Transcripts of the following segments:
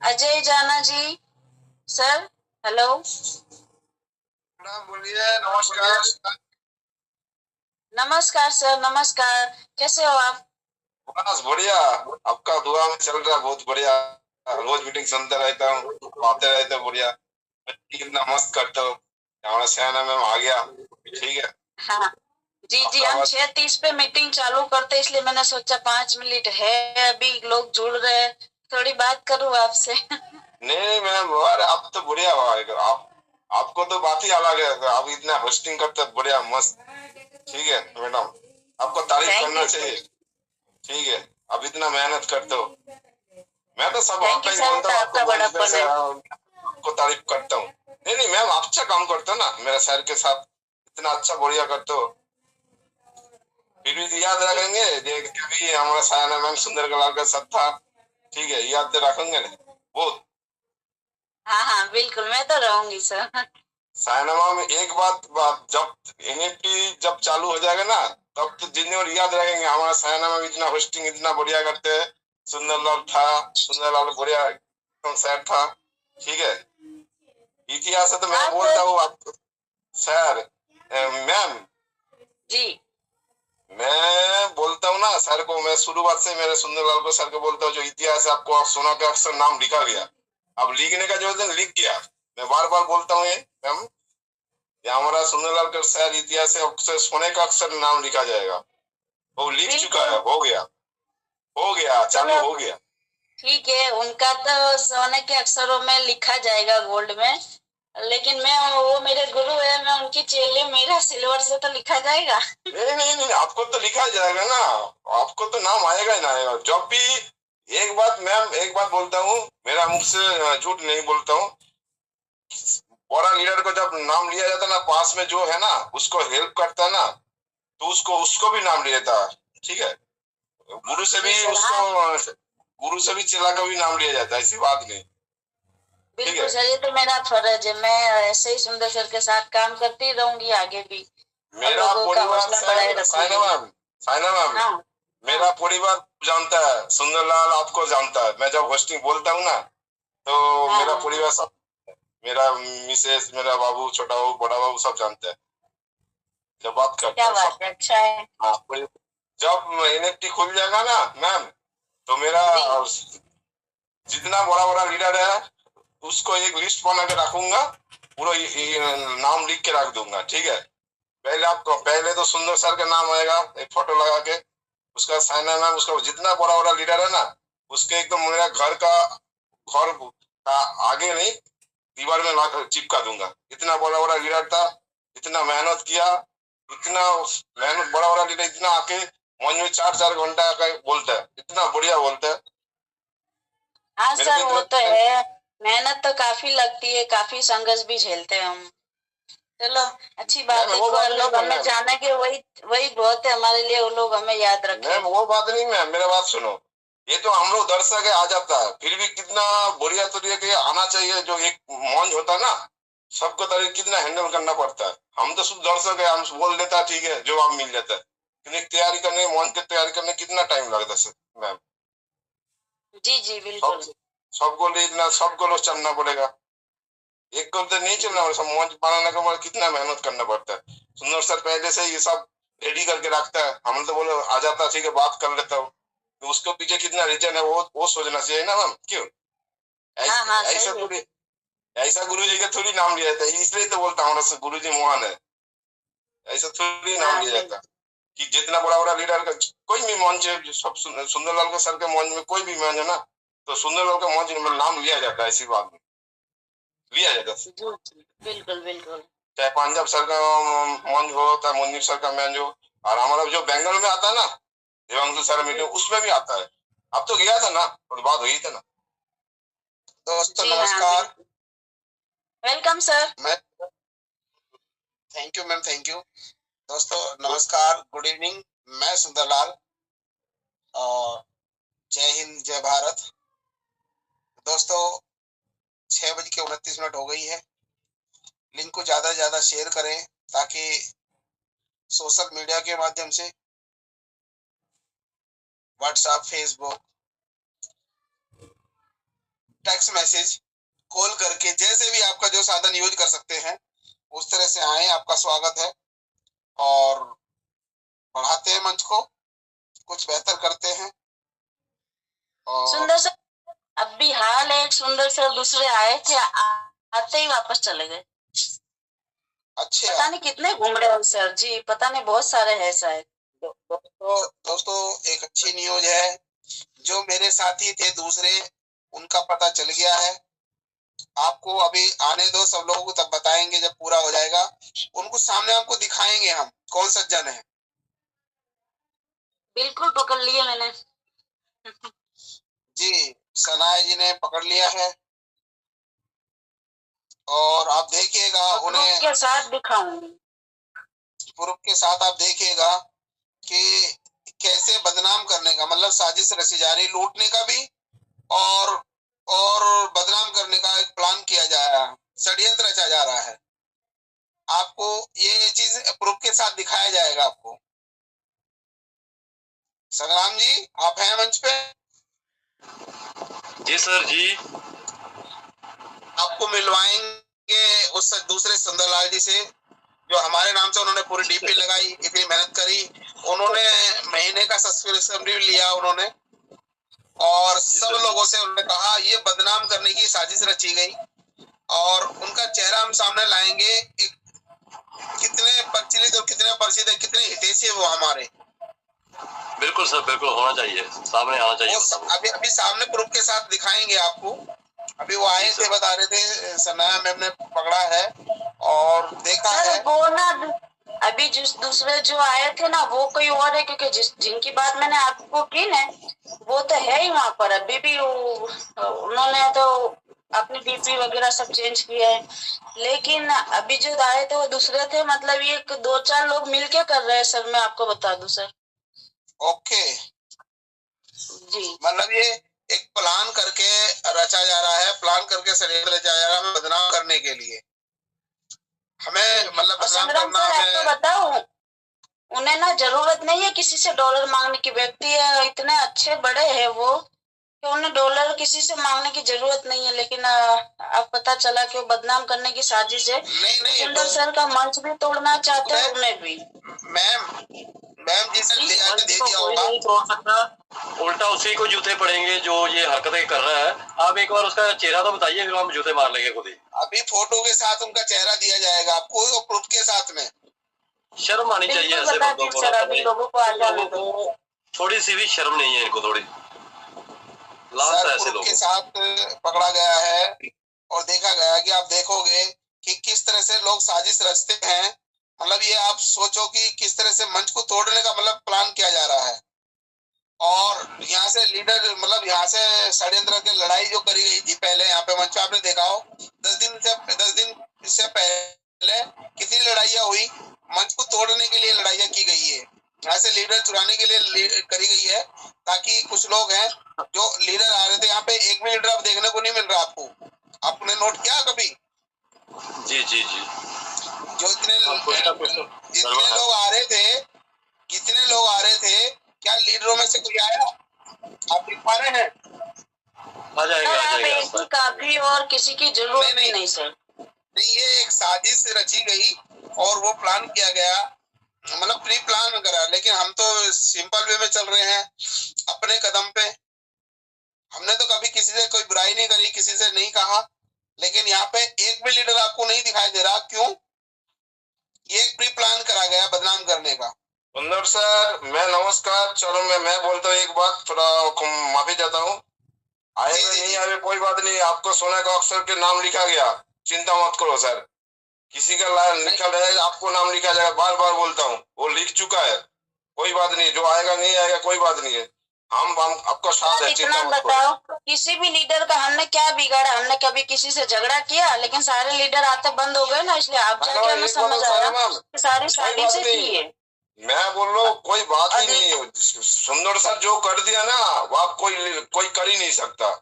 अजय जाना जी sir. Hello. Madam बोलिए। नमस्कार। नमस्कार सर, नमस्कार। कैसे हो आप? बस बढ़िया। आपका दुआ में चल रहा है, बहुत बढ़िया। रोज मीटिंग सुनते रहता हूँ, आते रहते हो, बढ़िया। कितना मस्त करते हो। हमारा सयाना मैम आ गया, ठीक है। हाँ जी जी, आपका हम बात 6:30 पे मीटिंग चालू करते, इसलिए मैंने सोचा 5 मिनट है, अभी लोग जुड़ रहे हैं, थोड़ी बात करूँ आपसे। नहीं मैम, अरे आप तो बढ़िया हो। आपको तो बात ही अलग है। आप इतना होस्टिंग करते हो, बढ़िया मस्त। ठीक है मैडम, आपको तारीफ थैंक करना यू सर। चाहिए। ठीक है, आप इतना मेहनत करते हो। मैं तो सब थैंक आपका यू ही सर, वो बोलता तो हूँ, आपको आपका मंच पे बड़प्पन से है। आपको तारीफ करता हूँ। नहीं नहीं मैम, आप अच्छा काम करते हो ना मेरे सर के साथ, इतना अच्छा बढ़िया करते हो। फिर भी याद जी रखेंगे कभी हमारा सायना मैम सुंदर कलाल का साथ था। ठीक है, याद तो रखेंगे ना बहुत। हाँ हाँ, बिल्कुल, मैं तो रहूंगी सर। सायना मैम एक बात जब एनएफटी जब चालू हो जाएगा ना, तब तो जितने और याद रखेंगे हमारा सायना मैम इतना होस्टिंग इतना बढ़िया करते हैं। सुंदरलाल था, सुंदरलाल बढ़िया एकदम सर था। ठीक है, इतिहास है तो मैं हाँ बोलता सर हूँ आपको। सर, मैम, जी। मैं बोलता हूँ ना सर को, मैं शुरुआत से मेरे सुंदरलाल को सर को बोलता हूँ, जो इतिहास है आपको आप सोना के अक्षर नाम लिखा गया। अब लिखने का जो है लिख गया। मैं बार बार बोलता हूँ ये मैम, ये हमारा सुंदरलाल का सर इतिहास है, अक्षर सोने का अक्षर नाम लिखा जाएगा। वो लिख चुका बिल्कुल। है, हो गया, चालू चलो हो गया। ठीक है, उनका तो सोने के अक्षरों में लिखा जाएगा, गोल्ड में। लेकिन मैं, वो मेरे गुरु है, मैं उनकी चेली, मेरा सिल्वर से तो लिखा जाएगा। नहीं नहीं नहीं, आपको तो लिखा जाएगा ना। आपको तो नाम आएगा ही ना आएगा जब भी। एक बात मैम, एक बात बोलता हूँ, मेरा मुख से झूठ नहीं बोलता हूँ। बड़ा लीडर को जब नाम लिया जाता है ना, पास में जो है ना उसको हेल्प करता है ना, तो उसको उसको भी नाम लिया जाता है। ठीक है, गुरु से जी भी सर। हाँ उसको, गुरु से भी चेला का भी नाम लिया जाता है, ऐसी बात नहीं। ठीक बिल्कुल है, सर, ये तो मेरा फर्ज है, मैं ऐसे ही सुंदर सर के साथ काम करती रहूंगी आगे भी, और मेरा लोगों का परिवार हौसला बढ़ाए सर, रखूंगी। साइना मैम, हाँ मेरा हाँ परिवार जानता है, सुंदरलाल आपको जानता है। मैं जब होस्टिंग बोलता हूँ ना, तो हाँ मेरा हाँ। परिवार सब, मेरा मिसेस, मेरा बाबू, छोटा बाबू, बड़ा बाबू सब जानते हैं। जब बात करता क्या हूँ सब। बात है, अच्छा है। हाँ, जब एनएफटी खुल जाएगा ना मैम, तो मेरा जी जितना बड़ा बड़ा लीडर है उसको एक लिस्ट बना के रखूंगा, पूरा ये नाम लिख के रख दूंगा। ठीक है, पहले आपको, पहले तो सुंदर सर का नाम आएगा एक फोटो लगा के, उसका साइन है मैम, उसका जितना बड़ा बड़ा लीडर है ना, उसके एकदम मेरा घर का आगे नहीं, दीवार में ला चिपका दूंगा। इतना बड़ा बड़ा लीडर था, इतना मेहनत किया, इतना मेहनत, बड़ा बड़ा लीडर इतना आके मंच में 4 4 घंटा का बोलता है, इतना बढ़िया बोलता है। हाँ मेरे को सर, वो इतना, तो है, मेहनत तो काफी लगती है, काफी संघर्ष भी झेलते हैं हम। चलो, अच्छी बात मैम है, वो बात कोई नहीं लोग है हमें मैम, जाने के, वही वही बहुत है हमारे लिए, वो लोग हमें याद रखे। मैम वो बात नहीं मैम, मेरा बात सुनो। ये तो हम लोग दर्शक है, आ जाता है, फिर भी कितना बढ़िया तरीके आना चाहिए। जो एक मंच होता है ना, सबको तरीके कितना हैंडल करना पड़ता है। हम तो शुद्ध दर्शक है, हम बोल देता है, ठीक है, जवाब मिल जाता है। लेकिन तैयारी करने, मंच की तैयारी करने कितना टाइम लगता है मैम। जी जी सब बिल्कुल। सबको लिए इतना, सबको लोग चलना पड़ेगा। एक को तो नहीं चलना पड़ेगा, सब मंच बनाने के बाद कितना मेहनत करना पड़ता है। सुंदर सर पहले से ये सब रेडी करके रखता है, हम तो बोले आ जाता है, ठीक है, बात कर लेता हूँ। तो उसके पीछे कितना रीजन है, वो सोचना चाहिए ना मैम, क्यों? हाँ हाँ, ऐसा सही है। थोड़ी, ऐसा गुरु जी का थोड़ी नाम लिया जाता है, इसलिए तो बोलता हूँ ना गुरु जी महान है। ऐसा थोड़ी नाम हाँ लिया जाता बिल्कुल। कि जितना बड़ा बड़ा लीडर का कोई भी मंच है, जो सब सुंदरलाल के सर के मंच में कोई भी मंच है ना, तो सुंदरलाल का मंच में नाम लिया जाता है, ऐसी बात नहीं, लिया जाता है। जी जी बिल्कुल बिल्कुल। चाहे पंजाब सर का मंच हो, चाहे मुन्नी सर का मंच हो, और हमारा जो बंगाल में आता है ना, देवांशु सर जी मीटिंग, उसमें भी आता है। अब तो गया था ना, और बात हुई थी ना। दोस्तों जी हाँ नमस्कार। बिल्कुल। Welcome sir. मैं, thank you ma'am, thank you. दोस्तों नमस्कार, गुड इवनिंग। मैं सुंदरलाल, और जय हिंद, जय भारत। दोस्तों 6:29 हो गई है। लिंक को ज्यादा से ज्यादा शेयर करें, ताकि सोशल मीडिया के माध्यम से, WhatsApp, Facebook, text message, call करके, जैसे भी आपका जो साधन यूज कर सकते हैं उस तरह से आए। आपका स्वागत है और बढ़ाते हैं मंच को, कुछ बेहतर करते हैं। और सुंदर सर, अब भी हाल एक सुंदर सर दूसरे आए थे, आते ही वापस चले गए। अच्छा, पता नहीं कितने घूम रहे हो सर जी, पता नहीं, बहुत सारे हैं शायद। दोस्तों एक अच्छी न्यूज है, जो मेरे साथी थे दूसरे, उनका पता चल गया है। आपको अभी आने दो सब लोगों को, तब बताएंगे जब पूरा हो जाएगा। उनको सामने आपको दिखाएंगे हम कौन सज्जन है। बिल्कुल पकड़ लिए मैंने। जी, सनाया जी ने पकड़ लिया है और आप देखिएगा उन्हें के साथ दिखाऊंगी। प्रूफ के साथ आप देखिएगा कि कैसे बदनाम करने का, मतलब साजिश रची जा रही, लूटने का भी और बदनाम करने का एक प्लान किया जा रहा है, षड्यंत्र रचा जा रहा है। आपको ये चीज प्रूफ के साथ दिखाया जाएगा आपको। संग्राम जी, आप हैं मंच पे? जी सर जी। आपको मिलवाएंगे उस दूसरे सुंदरलाल जी से, जो हमारे नाम से उन्होंने पूरी डीपी लगाई, इतनी मेहनत करी, उन्होंने महीने का सब्सक्रिप्शन भी लिया उन्होंने, और सब लोगों से उन्होंने कहा ये बदनाम करने की साजिश रची गई, और उनका चेहरा हम सामने लाएंगे। कितने प्रचलित और कितने प्रसिद्ध है, कितने हितैषी है वो हमारे। बिल्कुल सर, बिल्कुल होना चाहिए, सामने आना चाहिए। अभी सामने प्रूफ के साथ दिखाएंगे आपको। अभी वो आए थे, बता रहे थे सनाया मैम ने पकड़ा है और देखा है। वो ना अभी जिस दूसरे जो आए थे ना, वो कोई और है, क्योंकि जिनकी बात मैंने आपको की ना, वो तो है ही वहां पर अभी भी। उन्होंने तो अपनी डीपी वगैरह सब चेंज किया है, लेकिन अभी जो आए थे वो दूसरे थे। मतलब ये 2-4 लोग मिलके कर रहे हैं सर, मैं आपको बता दूं सर। ओके जी, मतलब ये एक प्लान करके रचा जा रहा है, प्लान करके षड्यंत्र रचा जा रहा है हमें बदनाम करने के लिए। हमें मतलब बदनाम करना है। आपको बताऊं, उन्हें ना जरूरत नहीं है किसी से डॉलर मांगने की। व्यक्ति है, इतने अच्छे बड़े हैं वो कि उन्हें डॉलर किसी से मांगने की जरूरत नहीं है। लेकिन अब पता चला कि वो बदनाम करने की साजिश है। नहीं, सुंदर सर का मंच भी तोड़ना चाहते हैं, उन्हें भी। मैम जी से ले आके दे दिया होगा। उल्टा उसी को जूते पड़ेंगे जो ये हरकतें कर रहा है। आप एक बार उसका चेहरा तो बताइए, फिर हम जूते मार लेंगे खुद ही। अभी फोटो के साथ उनका चेहरा दिया जाएगा आपको, और प्रूफ के साथ में। शर्म आनी चाहिए ऐसे बंदों को, थोड़ी सी भी शर्म नहीं है इनको, थोड़ी लांछन है ऐसे लोगों के साथ पकड़ा गया है और देखा गया कि आप देखोगे कि किस तरह से लोग साजिश रचते हैं। मतलब ये आप सोचो कि किस तरह से मंच को तोड़ने का मतलब प्लान किया जा रहा है। और यहाँ से लीडर, मतलब यहाँ से षड्यंत्र की लड़ाई जो करी गई थी पहले यहाँ पे मंच पे, आपने देखा हो 10 दिन से पहले कितनी लड़ाइयाँ हुई, मंच को तोड़ने के लिए लड़ाइयाँ की गई है। यहाँ से लीडर चुराने के लिए करी गई है, ताकि कुछ लोग हैं जो लीडर आ रहे थे यहाँ पे, एक भी लीडर अब देखने को नहीं मिल रहा आपको। आपने नोट किया कभी? जी जी जी। जो इतने लोग आ रहे थे, कितने लोग आ रहे थे, क्या लीडरों में से कोई आया? आप देख पा रहे हैं? आ जाएगा। काफी, और किसी की जरूरत नहीं सर। नहीं, ये एक साजिश रची गई और वो प्लान किया गया, मतलब प्री प्लान करा। लेकिन हम तो सिंपल वे में चल रहे हैं अपने कदम पे। हमने तो कभी किसी से कोई बुराई नहीं करी, किसी से नहीं कहा, लेकिन यहाँ पे एक भी लीडर आपको नहीं दिखाई दे रहा। क्यों? ये एक प्री प्लान करा गया बदनाम करने का। सुंदर सर, मैं नमस्कार। चलो मैं बोलता हूँ एक बात, थोड़ा माफी चाहता हूँ। आए नहीं आए कोई बात नहीं, आपको सोने का अक्षर के नाम लिखा गया, चिंता मत करो सर। किसी का लिखा रहेगा, आपको नाम लिखा जाएगा। बार बार बोलता हूँ, वो लिख चुका है, कोई बात नहीं। जो आएगा नहीं आएगा कोई बात नहीं है, हम आपका साथ है, चिंता मत बताओ, किसी भी लीडर का हमने क्या बिगाड़ा? हमने कभी किसी से झगड़ा किया? लेकिन सारे लीडर आते बंद हो गए ना, इसलिए आप जाके हमें समझ आया कि सारी साजिश की है। मैं बोल रहा हूँ कोई बात ही नहीं है। सुंदर सर जो कर दिया ना, वो आप कोई कर ही नहीं सकता।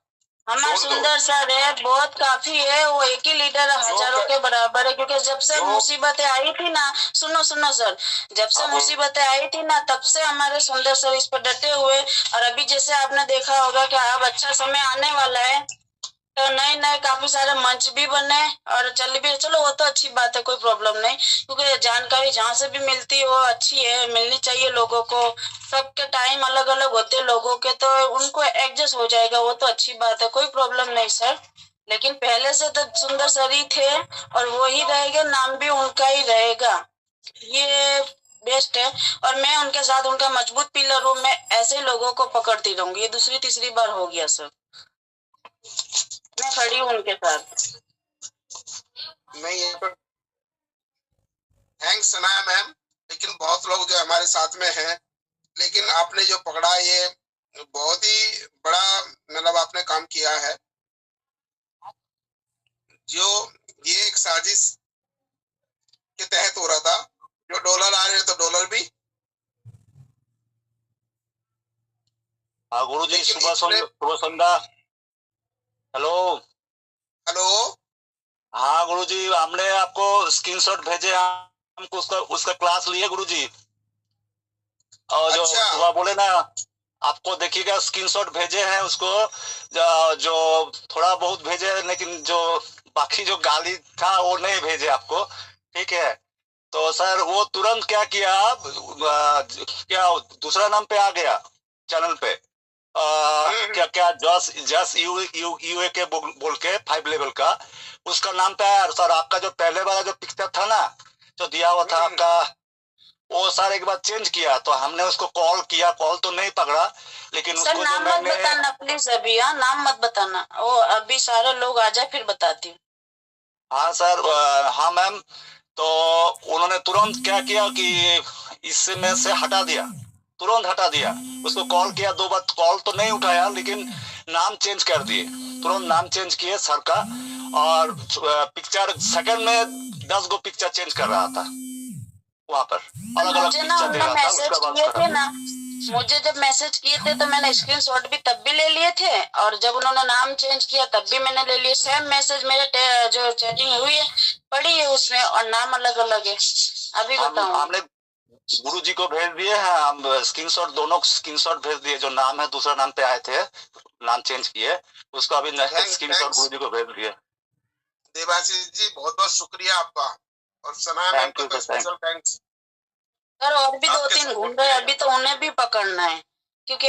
हमारा सुंदर सर है, बहुत काफी है। वो एक ही लीडर हजारों के बराबर है, क्योंकि जब से मुसीबतें आई थी ना, सुनो सर, जब से मुसीबतें आई थी ना, तब से हमारे सुंदर सर इस पर डटे हुए। और अभी जैसे आपने देखा होगा कि अब अच्छा समय आने वाला है, तो नए नए काफी सारे मंच भी बने और चल भी, चलो वो तो अच्छी बात है, कोई प्रॉब्लम नहीं, क्योंकि जानकारी जहाँ से भी मिलती है वो अच्छी है, मिलनी चाहिए लोगों को। सबके टाइम अलग अलग होते हैं लोगों के, तो उनको एडजस्ट हो जाएगा, वो तो अच्छी बात है, कोई प्रॉब्लम नहीं सर। लेकिन पहले से तो सुंदर सर ही थे और वो ही रहेगा, नाम भी उनका ही रहेगा, ये बेस्ट है। और मैं उनके साथ उनका मजबूत पिलर हूँ, मैं ऐसे लोगों को पकड़ती रहूंगी। ये दूसरी तीसरी बार हो गया सर, मैं खड़ी हूँ उनके साथ। नहीं यहाँ पर थैंक्स सनाया मैम, लेकिन बहुत लोग जो हमारे साथ में हैं, लेकिन आपने जो पकड़ा ये बहुत ही बड़ा मतलब आपने काम किया है। जो ये एक साजिश के तहत हो रहा था, जो डॉलर आ रहे तो डॉलर भी। हाँ गुरु जी, लेकिन शुभ संध्या। हेलो। हेलो। हाँ गुरु जी, हमने आपको स्क्रीनशॉट भेजे, हमको उसका क्लास लिए गुरु जी। और जो अच्छा। सुबह बोले ना, आपको देखिएगा स्क्रीनशॉट भेजे हैं उसको, जो थोड़ा बहुत भेजे हैं, लेकिन जो बाकी जो गाली था वो नहीं भेजे आपको, ठीक है। तो सर वो तुरंत क्या किया, क्या दूसरा नाम पे आ गया चैनल पे, क्या क्या जस जस यू यू यू के बोल के 5 लेवल का उसका नाम पे आया। सर आपका जो पहले वाला जो पिक्चर था ना, जो दिया हुआ था आपका, वो सर एक बार चेंज किया, तो हमने उसको कॉल किया, कॉल तो नहीं पकड़ा, लेकिन सर उसको नाम जो मत बताना प्लीज अभी, हाँ नाम मत बताना, वो अभी सारे लोग आ जाए फिर बताती हूँ। हाँ सर, हाँ मैम। तो उन्होंने तुरंत क्या किया कि इसमें से हटा दिया, तुरंत हटा दिया। उसको कॉल किया 2 बार, कॉल तो नहीं उठाया, लेकिन नाम चेंज कर दिए, तुरंत नाम चेंज किए सर का। और पिक्चर सेकंड में 10 गो पिक्चर चेंज कर रहा था वहां पर, अलग अलग मुझे ना पिक्चर दे उन्होंने रहा था, मैसेज उसका बाद किए उसका थे ना, मुझे जब मैसेज किए थे तो मैंने स्क्रीनशॉट भी तब भी ले लिए थे, और जब उन्होंने नाम चेंज किया तब भी मैंने ले लिए। सेम मैसेज मेरे जो चैटिंग हुई है पड़ी है उसमें, और नाम अलग अलग है। अभी बताऊँ? हमने गुरु जी को भेज दिए हैं, हम स्क्रीनशॉट, दोनों स्क्रीनशॉट भेज दिए, जो नाम है दूसरा नाम पे आए थे, नाम चेंज किए, उसको अभी स्क्रीनशॉट गुरु जी को भेज दिए। देवाशीष जी बहुत बहुत शुक्रिया आपका, और सना मैम थैंक यू का सर, स्पेशल थैंक्स। सर और भी 2-3 आपके घूम रहे, अभी तो उन्हें भी पकड़ना है, क्योंकि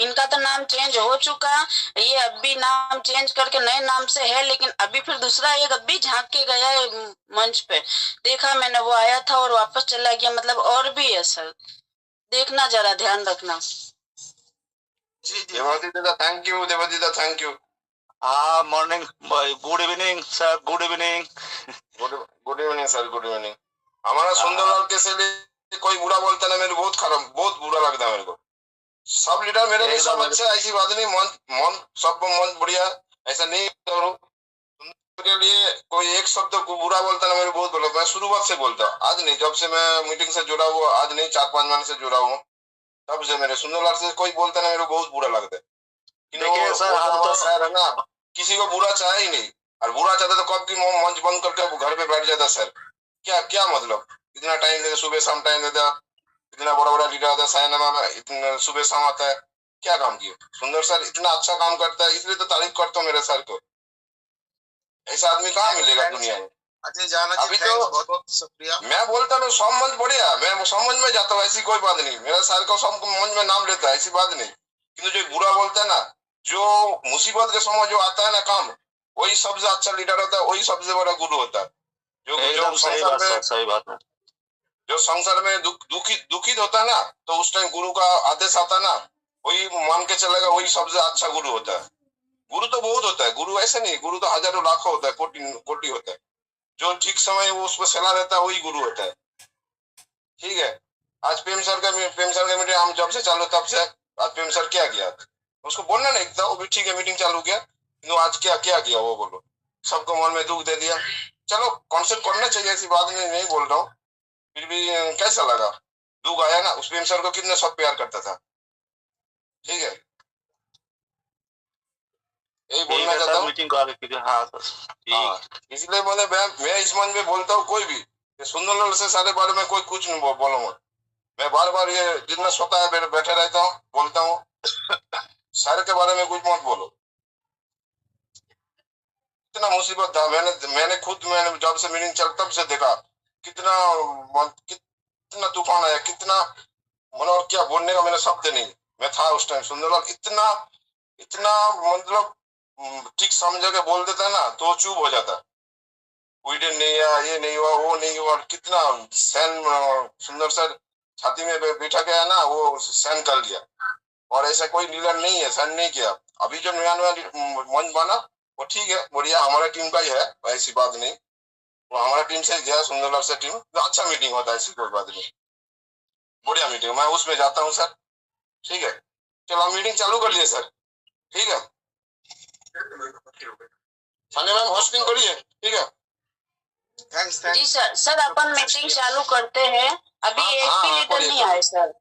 इनका तो नाम चेंज हो चुका, ये अभी नाम चेंज करके नए नाम से है, लेकिन अभी फिर दूसरा एक अभी झांक के गया है मंच पे, देखा मैंने, वो आया था और वापस चला गया, मतलब और भी है सर, देखना जरा, ध्यान रखना। जी जी Devaditya thank you, Devaditya thank you. हाँ morning, good evening sir, good evening. Good evening sir, good evening. हमारा सुंदरलाल कैसे लिए कोई बुरा बोलता ना, मेरे बहुत खराब, बहुत बुरा लगता है मेरे को। सब लीडर मेरे लिए सब अच्छे, ऐसी बात नहीं, मन मन सबको मन बढ़िया, ऐसा नहीं करूँ के लिए कोई एक शब्द को बुरा बोलता ना, मेरे बहुत बुरा, मैं शुरुआत से बोलता, आज नहीं, जब से मैं मीटिंग से जुड़ा हुआ, आज नहीं 4-5 महीने से जुड़ा हूँ, तब से मेरे सुंदरलाल से कोई बोलता ना, मेरे को बहुत बुरा लगता है। देखिए सर, हम तो सर है ना, किसी को बुरा चाहे ही नहीं, और बुरा चाहता तो कब की मंच बंद करके घर पे बैठ जाता सर। क्या क्या मतलब, इतना टाइम देता, सुबह शाम टाइम देता, इतना बड़ा बड़ा लीडर आता है, सायनामा में इतना सुबह शाम आता है, क्या काम किया सुंदर सर, इतना अच्छा काम करता है, इसलिए तो तारीफ करता हूँ मेरे सर को। ऐसा आदमी कहाँ मिलेगा दुनिया में। अजय जाना जी, अभी थैंक्स, तो बहुत बहुत शुक्रिया। मैं बोलता हूँ सब मंच बढ़िया, मैं सब मंच में जाता हूँ, ऐसी कोई बात नहीं, मेरा सर को सब मंच में नाम लेता है, ऐसी बात नहीं, किंतु जो बुरा बोलता है ना, जो मुसीबत के समय जो आता है ना काम, वही सबसे अच्छा लीडर होता है, वही सबसे बड़ा गुरु होता है। जो सही बात है, जो संसार में दुखित होता है ना, तो उस टाइम गुरु का आदेश आता है ना, वही मान के चलेगा, वही सबसे अच्छा गुरु होता है। गुरु तो बहुत होता है, गुरु ऐसे नहीं, गुरु तो हजारों लाखों होता है, कोटि होता है, जो ठीक समय वो उसको सलाह देता है, वही गुरु होता है। ठीक है, आज प्रेम सर का मीटिंग हम जब से चालू तब से, आज प्रेम सर क्या किया, उसको बोलना नहीं था, वो भी ठीक है, मीटिंग चालू किया, किंतु आज क्या क्या किया वो बोलो, सबको मन में दुख दे दिया। चलो कॉन्सेप्ट करना चाहिए, ऐसी बात नहीं बोल रहा हूँ, फिर भी कैसा लगा, दुख आया ना, उस प्रेम सर को कितना सब प्यार करता था। ठीक है, यही बोलना चाहता हूँ। मीटिंग को आगे कीजिए। हाँ सर, इसलिए मैं इस मन में बोलता हूँ, कोई भी सुंदरलाल से सारे बारे में कोई कुछ नहीं बोलूंगा, मैं बार बार ये जितना स्वतः बैठे रहता हूँ, बोलता हूँ सारे के बारे में कुछ मत बोलो। कितना मुसीबत था। मैंने जब से मीटिंग चल तब से देखा कितना तूफान आया, कितना मतलब क्या बोलने का मेरा शब्द नहीं। मैं था उस टाइम सुंदरलाल इतना इतना मतलब ठीक समझ के बोल देता ना तो चुप हो जाता। वीडियो नहीं आया, ये नहीं हुआ, वो नहीं हुआ, कितना सहन सुंदर सर छाती में बैठा गया ना, वो सहन कर लिया। और ऐसा कोई लीडर नहीं है सहन नहीं किया। अभी जो नया मंच बना वो ठीक है, बढ़िया, हमारा टीम का ही है, ऐसी बात नहीं। वो हमारा टीम से गया सुंदरलाल से टीम, तो अच्छा मीटिंग होता है, ऐसी कोई बात नहीं, बढ़िया मीटिंग, मैं उसमें जाता हूँ सर। ठीक है, चलो हम मीटिंग चालू कर लिए सर। ठीक है, संजय मैम होस्टिंग करिए। ठीक है, थैंक्स जी सर। सर अपन मीटिंग चालू करते हैं। अभी हाँ, एक भी हाँ, लीडर करिए, नहीं आए सर।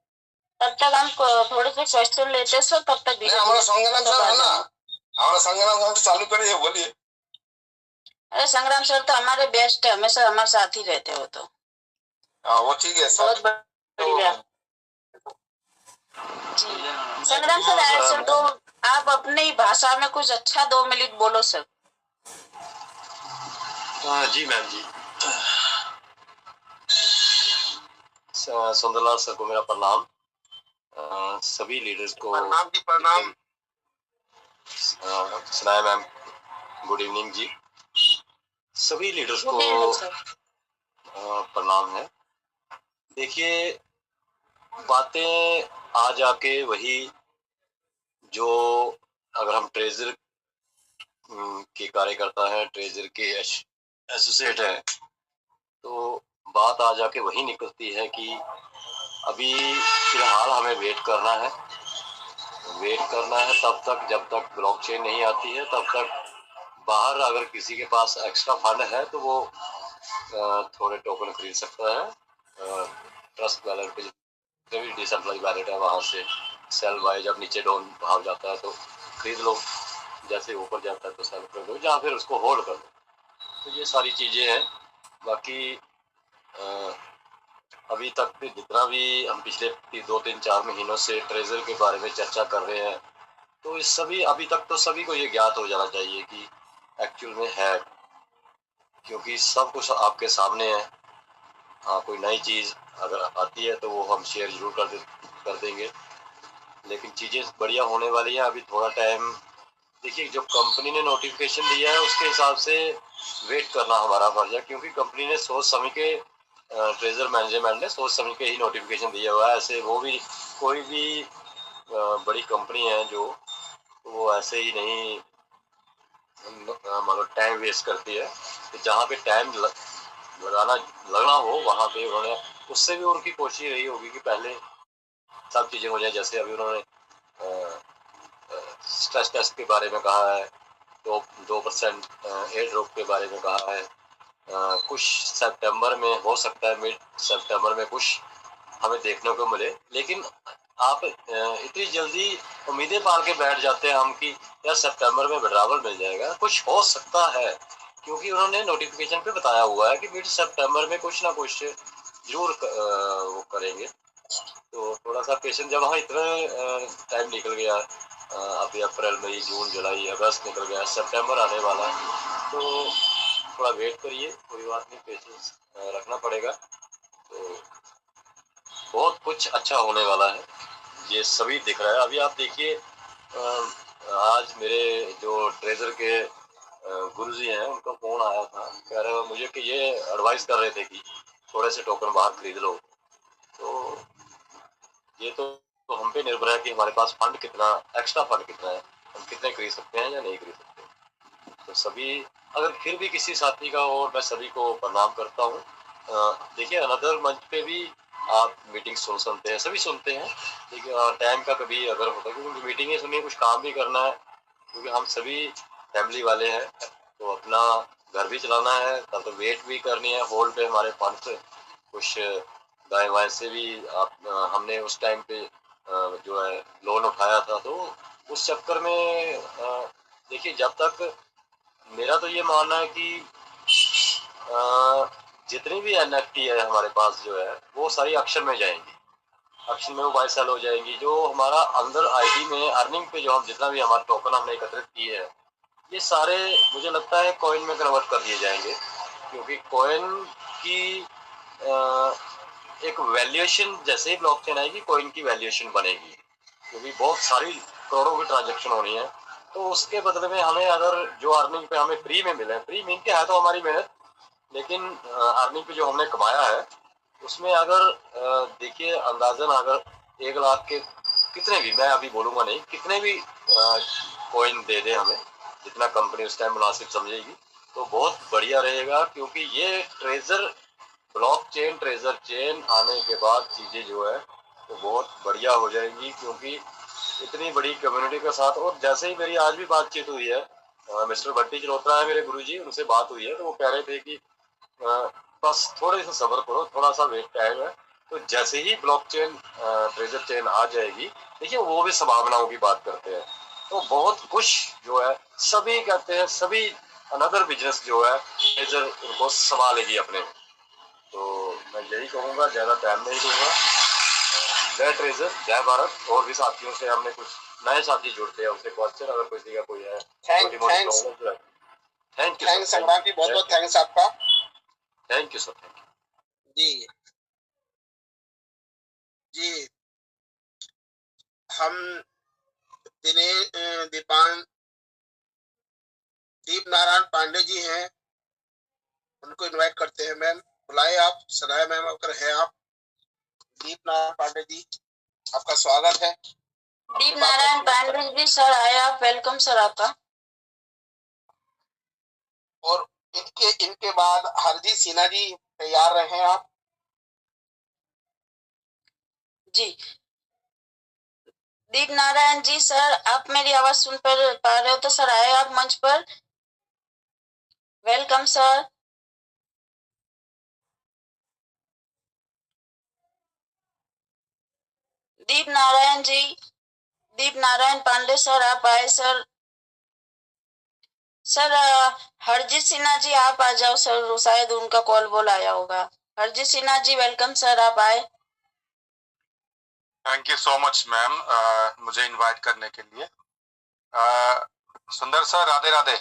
तब तक हम थोड़े से क्वेश्चन लेते हैं सर, तब तक नहीं हमारा संग्राम सर है ना, हमारा संग्राम सर चालू करिए, बोलिए। अरे संग्राम सर तो हमारे बेस्ट है, हमेशा हमारे साथ ही रहते हो। तो हाँ वो ठीक है सर। बहुत बढ़िया जी। संग्राम सर आए सर, तो आप अपनी भाषा में कुछ अच्छा 2 मिनट बोलो सर। जी मैम जी। सुंदरलाल सर को मेरा प्रणाम। सभी लीडर्स को प्रणाम। सनाया मैम गुड इवनिंग जी। सभी लीडर्स को प्रणाम है। देखिए बातें आज आके वही जो अगर हम ट्रेजर के कार्यकर्ता हैं, ट्रेजर के एसोसिएट हैं, तो बात आ जाके वही निकलती है कि अभी फिलहाल हमें वेट करना है तब तक, जब तक ब्लॉकचेन नहीं आती है तब तक। बाहर अगर किसी के पास एक्स्ट्रा फंड है तो वो थोड़े टोकन खरीद सकता है। ट्रस्ट वैलेट पे जो भी डिसेंट्रलाइज वैलेट है वहाँ से सेल बाय, जब नीचे डाउन भाव जाता है तो खरीद लो, जैसे ऊपर जाता है तो सेल कर दो, या फिर उसको होल्ड कर दो। तो ये सारी चीज़ें हैं। बाकी अभी तक जितना भी हम पिछले 2-3-4 महीनों से ट्रेजर के बारे में चर्चा कर रहे हैं, तो इस सभी अभी तक तो सभी को ये ज्ञात हो जाना चाहिए कि एक्चुअल में है, क्योंकि सब कुछ आपके सामने है। कोई नई चीज़ अगर आती है तो वो हम शेयर जरूर कर देंगे, लेकिन चीज़ें बढ़िया होने वाली हैं। अभी थोड़ा टाइम देखिए, जो कंपनी ने नोटिफिकेशन दिया है उसके हिसाब से वेट करना हमारा फर्ज है, क्योंकि कंपनी ने सोच समझ के, ट्रेजर मैनेजमेंट ने सोच समझ के ही नोटिफिकेशन दिया हुआ है। ऐसे वो भी कोई भी बड़ी कंपनी है जो वो ऐसे ही नहीं मतलब टाइम वेस्ट करती है। तो जहाँ पे टाइम लगना हो वहाँ पे उन्होंने, उससे भी उनकी कोशिश रही होगी कि पहले सब चीज़ें हो जाए। जैसे अभी उन्होंने स्ट्रेस टेस्ट के बारे में कहा है, तो 2% एयर ड्रॉप के बारे में कहा है। कुछ सितंबर में हो सकता है, मिड सितंबर में कुछ हमें देखने को मिले, लेकिन आप इतनी जल्दी उम्मीदें पाल के बैठ जाते हैं हम कि यार सितंबर में विड्रावल मिल जाएगा। कुछ हो सकता है, क्योंकि उन्होंने नोटिफिकेशन पे बताया हुआ है कि मिड सितंबर में कुछ ना कुछ जरूर वो करेंगे। तो थोड़ा सा पेशेंस, जब हाँ इतना टाइम निकल गया, अभी अप्रैल मई जून जुलाई अगस्त निकल गया, सितंबर आने वाला है, तो थोड़ा वेट करिए, कोई बात नहीं, पेशेंस रखना पड़ेगा। तो बहुत कुछ अच्छा होने वाला है, ये सभी दिख रहा है। अभी आप देखिए, आज मेरे जो ट्रेजर के गुरुजी हैं उनका फोन आया था, कह रहे मुझे कि ये एडवाइस कर रहे थे कि थोड़े से टोकन बाहर खरीद लो। तो ये तो हम पे निर्भर है कि हमारे पास फंड कितना, एक्स्ट्रा फंड कितना है, हम कितने खरीद सकते हैं या नहीं खरीद सकते। तो सभी, अगर फिर भी किसी साथी का, और मैं सभी को प्रणाम करता हूँ। देखिए अनदर मंच पे भी आप मीटिंग सुनते हैं, सभी सुनते हैं, लेकिन टाइम का कभी अगर होता है, क्योंकि मीटिंगें सुनिए, कुछ काम भी करना है, क्योंकि हम सभी फैमिली वाले हैं, तो अपना घर भी चलाना है, तब तो वेट भी करनी है, होल्ड पे हमारे फंड्स कुछ दाएं बाएं से भी हमने उस टाइम पे जो है लोन उठाया था, तो उस चक्कर में देखिए, जब तक मेरा तो ये मानना है कि जितनी भी एनएफटी है हमारे पास जो है वो सारी ऑक्शन में जाएंगी, ऑक्शन में वो बाय सेल हो जाएंगी। जो हमारा अंदर आईडी में अर्निंग पे जो हम जितना भी हमारा टोकन हमने एकत्रित किए हैं ये सारे मुझे लगता है कॉइन में कन्वर्ट कर दिए जाएंगे, क्योंकि कॉइन की एक वैल्यूएशन, जैसे ही ब्लॉकचेन आएगी कॉइन की वैल्यूएशन बनेगी, क्योंकि बहुत सारी करोड़ों की ट्रांजेक्शन होनी है। तो उसके बदले में हमें अगर जो अर्निंग पे हमें फ्री में मिले, फ्री मीन के है तो हमारी मेहनत, लेकिन अर्निंग पे जो हमने कमाया है उसमें अगर देखिए अंदाजन अगर 1 लाख के कितने भी, मैं अभी बोलूंगा नहीं, कितने भी कॉइन दे दे हमें, जितना कंपनी उस टाइम मुनासिब समझेगी, तो बहुत बढ़िया रहेगा। क्योंकि ये ट्रेजर ब्लॉकचेन ट्रेजर चेन आने के बाद चीजें जो है तो बहुत बढ़िया हो जाएंगी, क्योंकि इतनी बड़ी कम्युनिटी के साथ। और जैसे ही मेरी आज भी बातचीत हुई है, मिस्टर भट्टी जलोत्रा है मेरे गुरुजी, उनसे बात हुई है, तो वो कह रहे थे कि बस थोड़े से सब्र करो, थोड़ा सा वेट टाइम है, तो जैसे ही ब्लॉकचेन ट्रेजर चेन आ जाएगी, देखिए वो भी संभावनाओं की बात करते हैं, तो बहुत कुछ जो है सभी कहते हैं, सभी अनदर बिजनेस जो है ट्रेजर उनको संभालेगी अपने। तो मैं यही कहूँगा, ज़्यादा टाइम नहीं दूंगा। जय ट्रेजर, जय भारत। और भी साथियों से हमने कुछ नए साथी जुड़ते हैं, उनसे क्वेश्चन अगर किसी का कोई है, thanks thank you thanks sir, Samrat ji, बहुत बहुत थैंक्स आपका। Thank you sir, thank you जी जी। हम दीप नारायण पांडे जी हैं, उनको इनवाइट करते हैं। मैम बुलाए आप, सनाया मैम अगर है आप। दीप नारायण पांडे जी, आपका स्वागत है। दीप नारायण पांडे जी सर आए आप, वेलकम सर आपका। और इनके बाद हरजीत सिन्हा जी, तैयार रहे आप। जी दीप नारायण जी सर, आप मेरी आवाज सुन पा रहे हो तो सर आए आप मंच पर, वेलकम सर। दीप नारायण जी, दीप नारायण पांडे सर आप आए सर। सर हरजीत सिन्हा जी आप आ जाओ सर, शायद उनका कॉल बोल आया होगा। हरजीत सिन्हा जी वेलकम सर, आप आए। Thank you so much ma'am, मुझे इनवाइट करने के लिए। सुंदर सर, राधे राधे।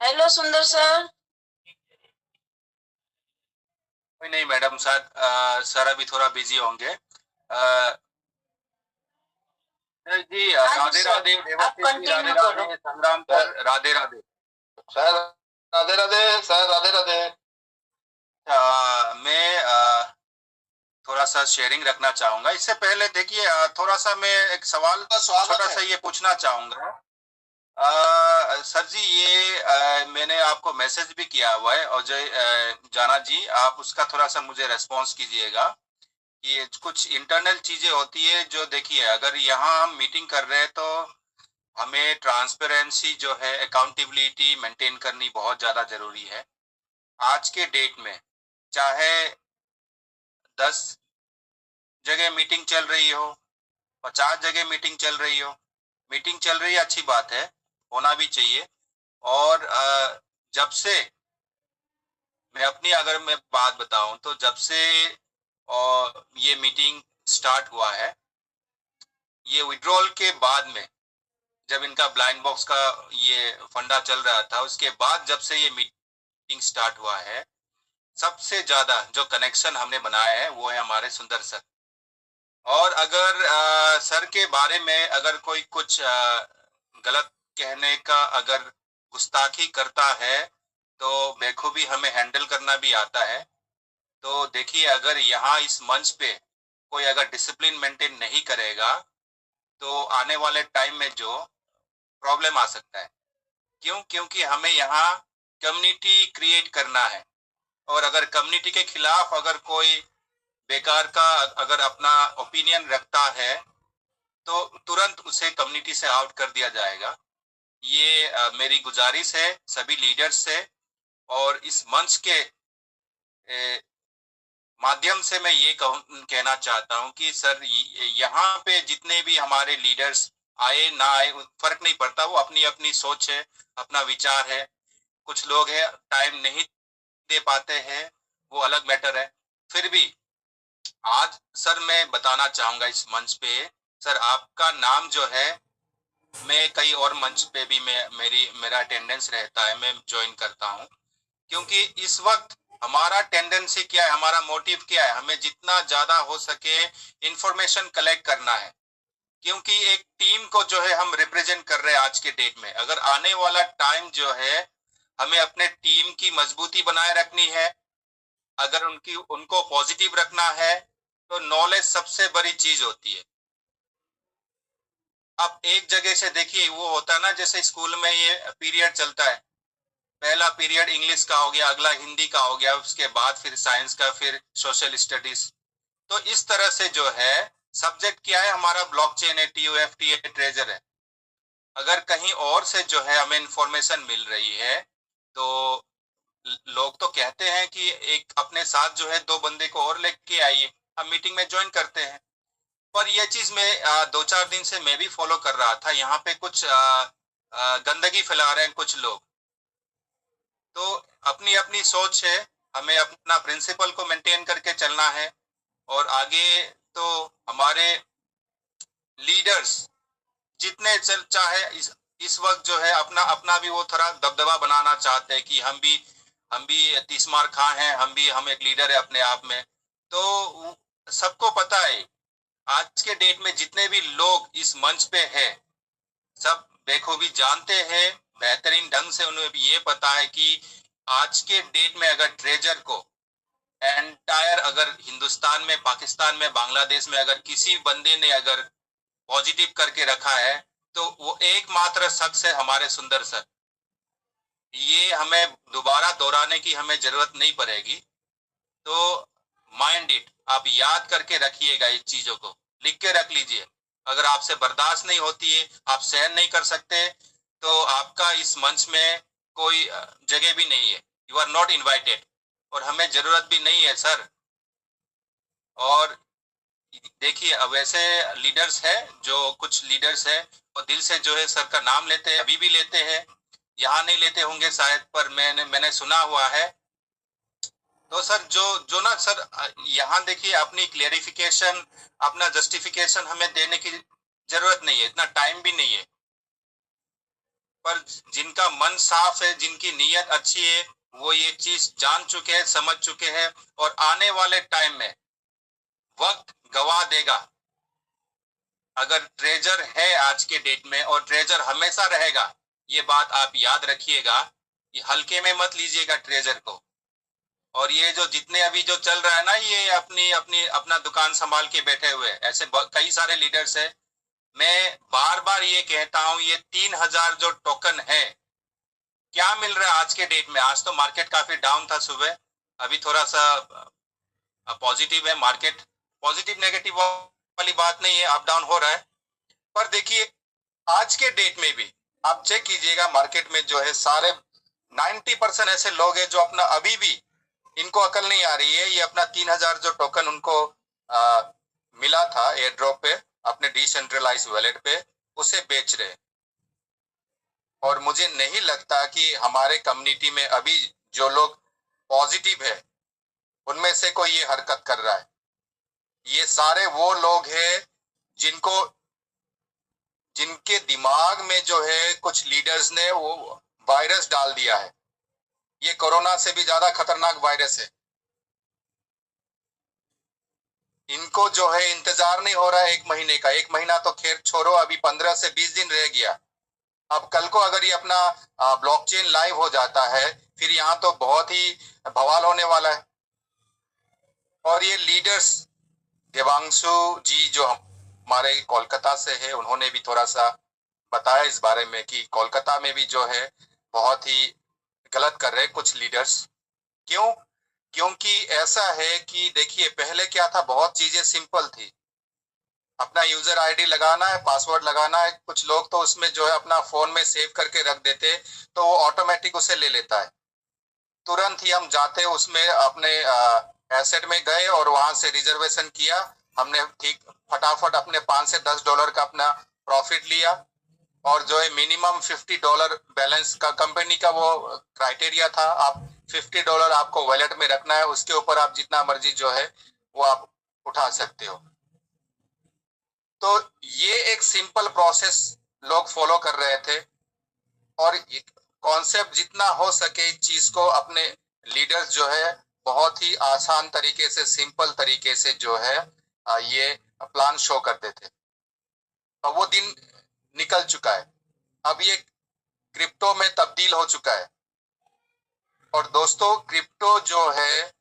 हेलो सुंदर सर। नहीं मैडम, शायद सर अभी थोड़ा बिजी होंगे। जी राधे राधे, आप कंटिन्यू करो। संग्राम sir, Radhe Radhe sir. Radhe Radhe sir, Radhe Radhe. मैं थोड़ा सा शेयरिंग रखना चाहूंगा। इससे पहले देखिए, थोड़ा सा मैं एक सवाल छोटा सा ये पूछना चाहूंगा। सर जी, ये मैंने आपको मैसेज भी किया हुआ है, और जाना जी आप उसका थोड़ा सा मुझे रेस्पॉन्स कीजिएगा। ये कुछ इंटरनल चीजें होती है जो, देखिए अगर यहाँ हम मीटिंग कर रहे हैं तो हमें ट्रांसपेरेंसी जो है, अकाउंटेबिलिटी मेंटेन करनी बहुत ज़्यादा ज़रूरी है। आज के डेट में चाहे 10 जगह मीटिंग चल रही हो, 50 जगह मीटिंग चल रही हो, मीटिंग चल रही है अच्छी बात है, होना भी चाहिए। और जब से मैं अपनी अगर मैं बात बताऊं तो जब से ये मीटिंग स्टार्ट हुआ है, ये विड्रॉल के बाद में, जब इनका ब्लाइंड बॉक्स का ये फंडा चल रहा था, उसके बाद जब से ये मीटिंग स्टार्ट हुआ है, सबसे ज्यादा जो कनेक्शन हमने बनाया है वो है हमारे सुंदर सर। और अगर सर के बारे में अगर कोई कुछ गलत कहने का अगर गुस्ताखी करता है तो बेखूबी हमें हैंडल करना भी आता है। तो देखिए, अगर यहाँ इस मंच पे कोई अगर डिसिप्लिन मेंटेन नहीं करेगा तो आने वाले टाइम में जो प्रॉब्लम आ सकता है। क्यों? क्योंकि हमें यहाँ कम्युनिटी क्रिएट करना है, और अगर कम्युनिटी के खिलाफ अगर कोई बेकार का अगर अपना ओपिनियन रखता है तो तुरंत उसे कम्युनिटी से आउट कर दिया जाएगा। ये मेरी गुजारिश है सभी लीडर्स से, और इस मंच के माध्यम से मैं ये कहना चाहता हूं कि सर, यहाँ पे जितने भी हमारे लीडर्स आए ना आए फर्क नहीं पड़ता, वो अपनी अपनी सोच है, अपना विचार है। कुछ लोग हैं टाइम नहीं दे पाते हैं, वो अलग मैटर है। फिर भी आज सर मैं बताना चाहूंगा इस मंच पे, सर आपका नाम जो है, मैं कई और मंच पे भी मेरा अटेंडेंस रहता है, मैं ज्वाइन करता हूँ, क्योंकि इस वक्त हमारा टेंडेंसी क्या है, हमारा मोटिव क्या है, हमें जितना ज्यादा हो सके इंफॉर्मेशन कलेक्ट करना है, क्योंकि एक टीम को जो है हम रिप्रेजेंट कर रहे हैं आज के डेट में। अगर आने वाला टाइम जो है हमें अपने टीम की मजबूती बनाए रखनी है, अगर उनको पॉजिटिव रखना है, तो नॉलेज सबसे बड़ी चीज होती है। अब एक जगह से देखिए, वो होता है ना जैसे स्कूल में ये पीरियड चलता है, पहला पीरियड इंग्लिश का हो गया, अगला हिंदी का हो गया, उसके बाद फिर साइंस का, फिर सोशल स्टडीज। तो इस तरह से जो है सब्जेक्ट क्या है हमारा, ब्लॉकचेन है, TOFT है, ट्रेजर है। अगर कहीं और से जो है हमें इंफॉर्मेशन मिल रही है, तो लोग तो कहते हैं कि एक अपने साथ जो है 2 बंदे को और लेके आइए, हम मीटिंग में ज्वाइन करते हैं। पर ये चीज मैं 2-4 दिन से मैं भी फॉलो कर रहा था, यहाँ पे कुछ गंदगी फैला रहे हैं कुछ लोग। तो अपनी अपनी सोच है, हमें अपना प्रिंसिपल को मेंटेन करके चलना है, और आगे तो हमारे लीडर्स जितने चाहे इस वक्त जो है अपना अपना भी वो थोड़ा दबदबा बनाना चाहते हैं कि हम भी 30 मार खां हैं, हम एक लीडर है अपने आप में। तो सबको पता है आज के डेट में जितने भी लोग इस मंच पे है, सब बेखूबी जानते हैं, बेहतरीन ढंग से उन्हें भी ये पता है कि आज के डेट में अगर ट्रेजर को एंटायर, अगर हिंदुस्तान में, पाकिस्तान में, बांग्लादेश में अगर किसी बंदे ने अगर पॉजिटिव करके रखा है, तो वो एकमात्र शख्स है हमारे सुंदर सर। ये हमें दोबारा दोहराने की हमें जरूरत नहीं पड़ेगी। तो माइंड इट, आप याद करके रखिएगा, इस चीजों को लिख के रख लीजिए। अगर आपसे बर्दाश्त नहीं होती है, आप सहन नहीं कर सकते, तो आपका इस मंच में कोई जगह भी नहीं है, यू आर नॉट इन्वाइटेड, और हमें जरूरत भी नहीं है सर। और देखिए, अब ऐसे लीडर्स है, जो कुछ लीडर्स है वो दिल से जो है सर का नाम लेते हैं, अभी भी लेते हैं, यहाँ नहीं लेते होंगे शायद, पर मैंने सुना हुआ है। तो सर जो ना सर, यहाँ देखिए, अपनी क्लेरिफिकेशन, अपना जस्टिफिकेशन हमें देने की जरूरत नहीं है, इतना टाइम भी नहीं है। पर जिनका मन साफ है, जिनकी नीयत अच्छी है, वो ये चीज जान चुके हैं, समझ चुके हैं, और आने वाले टाइम में वक्त गवाह देगा। अगर ट्रेजर है आज के डेट में, और ट्रेजर हमेशा रहेगा, ये बात आप याद रखिएगा, ये हल्के में मत लीजिएगा ट्रेजर को। और ये जो जितने अभी जो चल रहा है ना, ये अपना दुकान संभाल के बैठे हुए, ऐसे कई सारे लीडर्स है। मैं बार बार ये कहता हूं, ये 3000 जो टोकन है, क्या मिल रहा है आज के डेट में? आज तो मार्केट काफी डाउन था सुबह, अभी थोड़ा सा पॉजिटिव है मार्केट। पॉजिटिव नेगेटिव वाली बात नहीं है, अप डाउन हो रहा है। पर देखिए, आज के डेट में भी आप चेक कीजिएगा, मार्केट में जो है सारे 90% ऐसे लोग हैं जो अपना, अभी भी इनको अकल नहीं आ रही है, ये अपना 3000 जो टोकन उनको मिला था एयर ड्रॉप पे, अपने डिसेंट्रलाइज वॉलेट पे, उसे बेच रहे। और मुझे नहीं लगता कि हमारे कम्युनिटी में अभी जो लोग पॉजिटिव है, उनमें से कोई ये हरकत कर रहा है। ये सारे वो लोग हैं जिनके दिमाग में जो है कुछ लीडर्स ने वो वायरस डाल दिया है। ये कोरोना से भी ज्यादा खतरनाक वायरस है। इनको जो है इंतजार नहीं हो रहा है 1 महीने का। 1 महीना तो खैर छोड़ो, अभी 15 से 20 दिन रह गया। अब कल को अगर ये अपना ब्लॉकचेन लाइव हो जाता है, फिर यहाँ तो बहुत ही बवाल होने वाला है। और ये लीडर्स, देवांशु जी जो हमारे कोलकाता से है, उन्होंने भी थोड़ा सा बताया इस बारे में कि कोलकाता में भी जो है बहुत ही गलत कर रहे कुछ लीडर्स। क्यों? क्योंकि ऐसा है कि देखिए, पहले क्या था, बहुत चीजें सिंपल थी। अपना यूजर आईडी लगाना है, पासवर्ड लगाना है, कुछ लोग तो उसमें जो है अपना फोन में सेव करके रख देते, तो वो ऑटोमेटिक उसे ले लेता है। तुरंत ही हम जाते उसमें अपने एसेट में गए और वहां से रिजर्वेशन किया, हमने ठीक फटाफट अपने $5 से $10 का अपना प्रॉफिट लिया। और जो है मिनिमम $50 बैलेंस का कंपनी का वो क्राइटेरिया था, आप $50 आपको वॉलेट में रखना है, उसके ऊपर आप जितना मर्जी जो है वो आप उठा सकते हो। तो ये एक सिंपल प्रोसेस लोग फॉलो कर रहे थे और कॉन्सेप्ट जितना हो सके इस चीज को अपने लीडर्स जो है बहुत ही आसान तरीके से, सिंपल तरीके से जो है ये प्लान शो करते थे। और वो दिन निकल चुका है, अब ये क्रिप्टो में तब्दील हो चुका है। और दोस्तों क्रिप्टो जो है